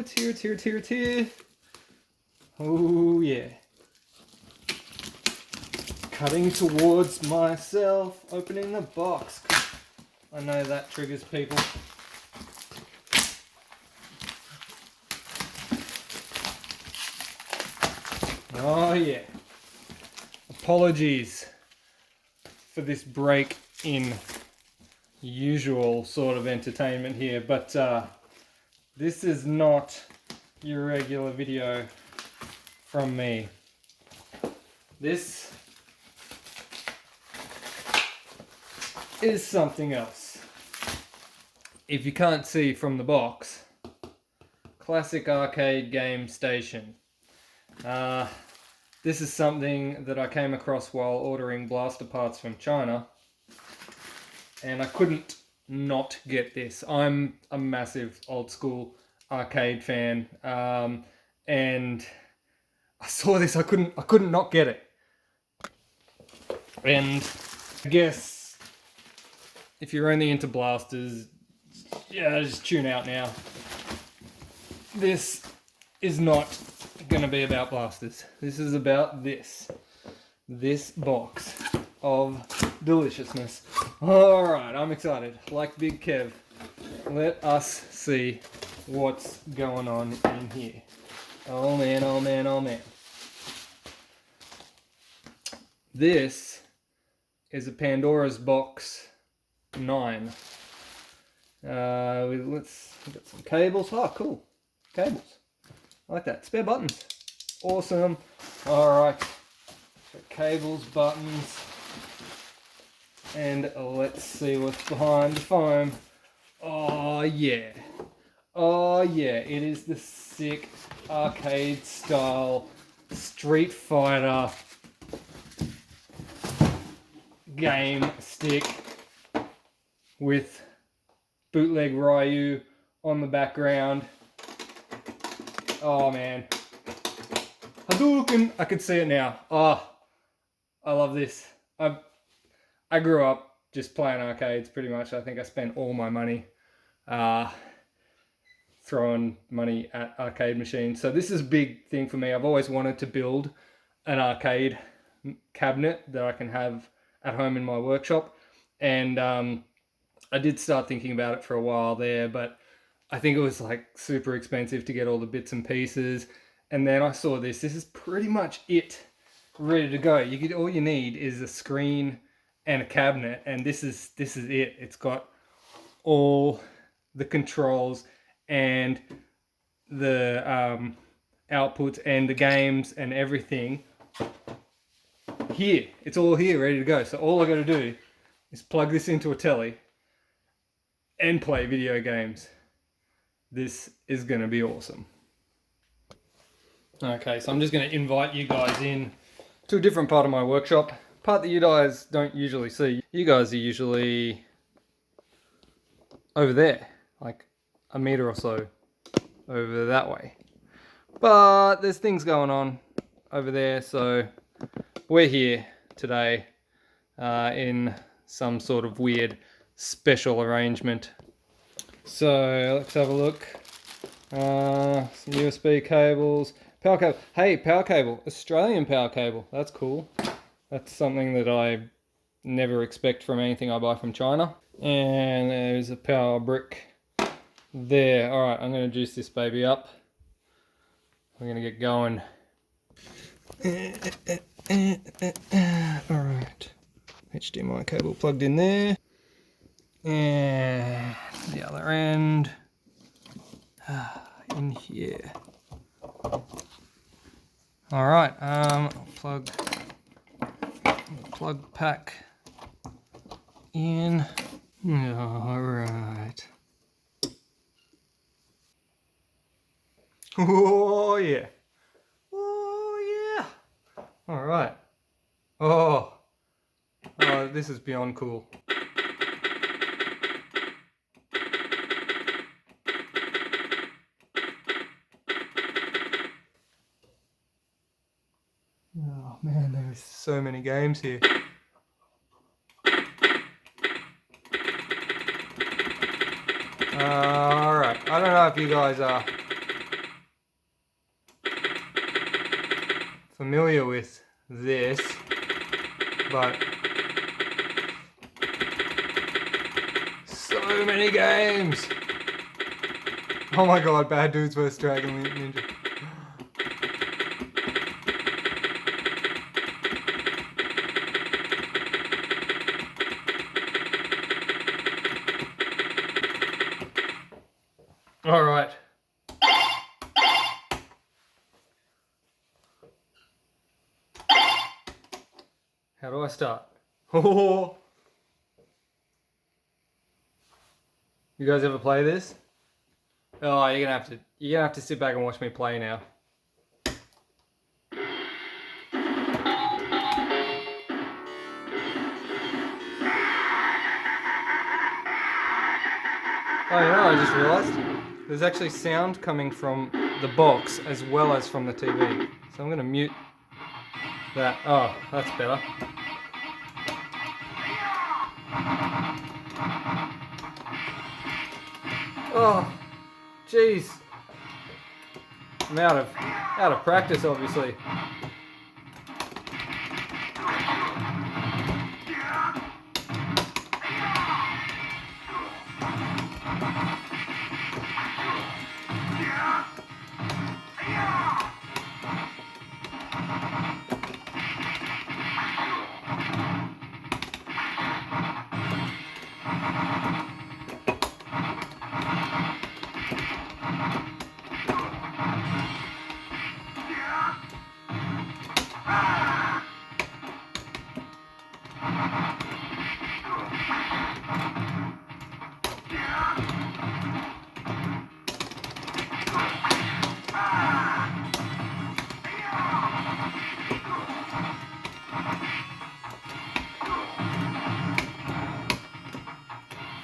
it's here, it's here, it's here, it's here. Oh yeah. Cutting towards myself, opening the box. I know that triggers people. Oh yeah. Apologies for this break in usual sort of entertainment here, but this is not your regular video from me. This is something else. If you can't see from the box, classic arcade game station. This is something that I came across while ordering blaster parts from China, and I couldn't not get this. I'm a massive old school arcade fan, and I saw this, I couldn't not get it. And I guess if you're only into blasters, yeah, just tune out now. This is not gonna be about blasters. This is about this box of deliciousness. Alright, I'm excited. Like Big Kev, let us see what's going on in here. Oh man, oh man, oh man. This is a Pandora's Box 9. Let's get some cables. Oh, cool. Cables. I like that. Spare buttons. Awesome. Alright. Cables, buttons. And let's see what's behind the foam. Oh yeah. Oh yeah. It is the sick arcade style Street Fighter game stick with bootleg Ryu on the background. Oh man. Hadouken! I can see it now. Oh, I love this. I grew up just playing arcades pretty much. I think I spent all my money throwing money at arcade machines. So this is a big thing for me. I've always wanted to build an arcade cabinet that I can have at home in my workshop. And I did start thinking about it for a while there, but I think it was like super expensive to get all the bits and pieces. And then I saw this. This is pretty much it, ready to go. All you need is a screen and a cabinet, and this is it. It's got all the controls and the outputs and the games and everything here. It's all here, ready to go. So all I got to do is plug this into a telly and play video games. This is going to be awesome. Okay, so I'm just going to invite you guys in to a different part of my workshop. Part that you guys don't usually see. You guys are usually over there, like a meter or so over that way. But there's things going on over there, so we're here today in some sort of weird special arrangement. So let's have a look. Some USB cables, power cable. Hey, power cable, Australian power cable. That's cool. That's something that I never expect from anything I buy from China. And there's a power brick there. All right, I'm going to juice this baby up. We're going to get going. All right, HDMI cable plugged in there. And the other end in here. All right, I'll plug pack in. All right. Oh yeah. Oh yeah. All right. Oh, this is beyond cool. Oh man, there's so many games here. Alright, I don't know if you guys familiar with this, but so many games. Oh my god, Bad Dudes vs Dragon Ninja. All right. How do I start? Oh. You guys ever play this? Oh, you're gonna have to sit back and watch me play now. Oh, you know, I just realised there's actually sound coming from the box as well as from the TV. So I'm going to mute that. Oh, that's better. Oh, jeez. I'm out of practice, obviously.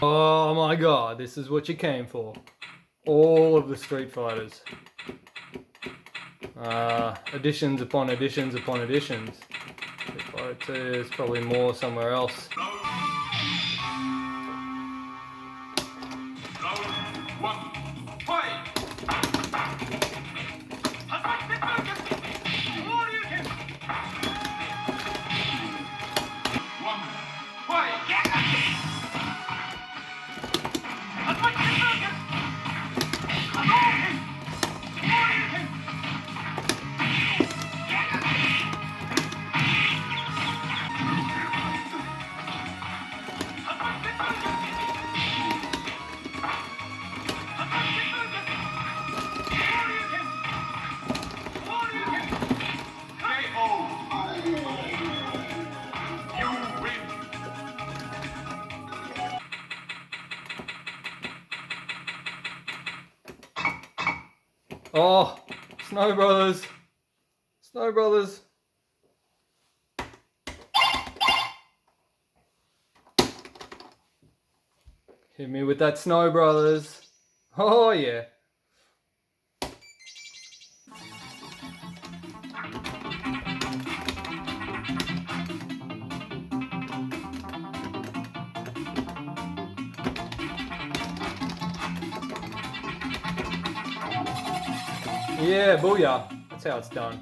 Oh my god, this is what you came for. All of the Street Fighters. Additions upon additions upon additions. Street Fighter 2, there's probably more somewhere else. Oh, Snow Brothers. Snow Brothers. Hit me with that Snow Brothers. Oh yeah. Yeah, booyah. That's how it's done.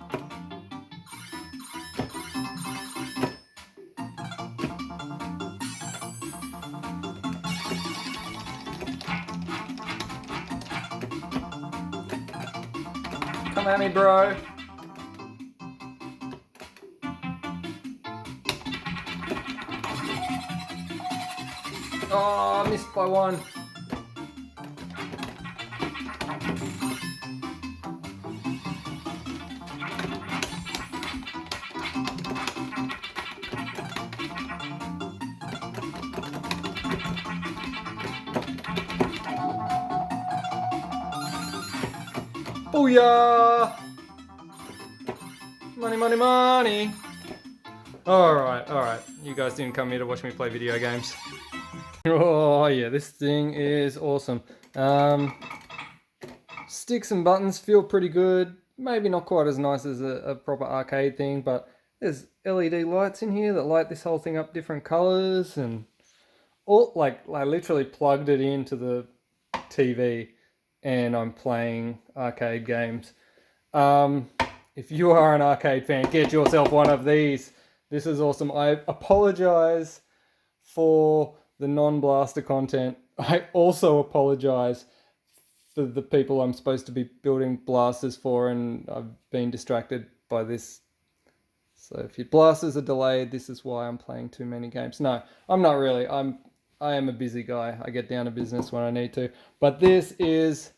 Come at me, bro. Oh, I missed by one. Booyah! Money, money, money. Alright. You guys didn't come here to watch me play video games. Oh yeah, this thing is awesome. Sticks and buttons feel pretty good. Maybe not quite as nice as a proper arcade thing, but there's LED lights in here that light this whole thing up different colors, and all I literally plugged it into the TV and I'm playing arcade games. if you are an arcade fan, get yourself one of these. This is awesome. I apologize for the non-blaster content. I also apologize for the people I'm supposed to be building blasters for, and I've been distracted by this. So if your blasters are delayed, this is why I'm playing too many games. No, I'm not really. I am a busy guy. I get down to business when I need to. But this is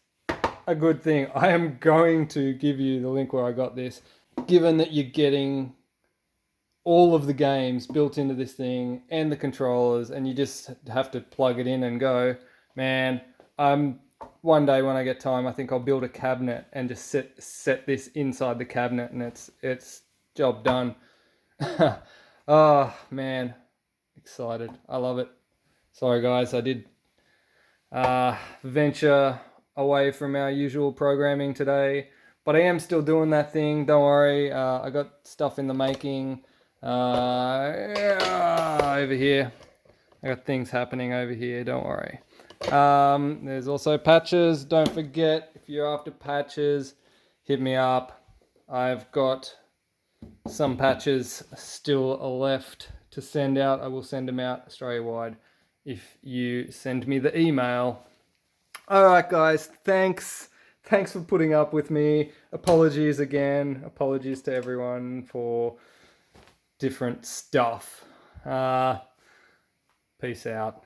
a good thing. I am going to give you the link where I got this. Given that you're getting all of the games built into this thing and the controllers, and you just have to plug it in and go, man, one day when I get time, I think I'll build a cabinet and just set this inside the cabinet, and it's job done. Oh man, excited. I love it. Sorry guys, I did venture away from our usual programming today, but I am still doing that thing. Don't worry, I got stuff in the making over here. I got things happening over here, don't worry. There's also patches. Don't forget, if you're after patches, hit me up. I've got some patches still left to send out. I will send them out Australia-wide if you send me the email. All right, guys. Thanks for putting up with me. Apologies again. Apologies to everyone for different stuff. Peace out.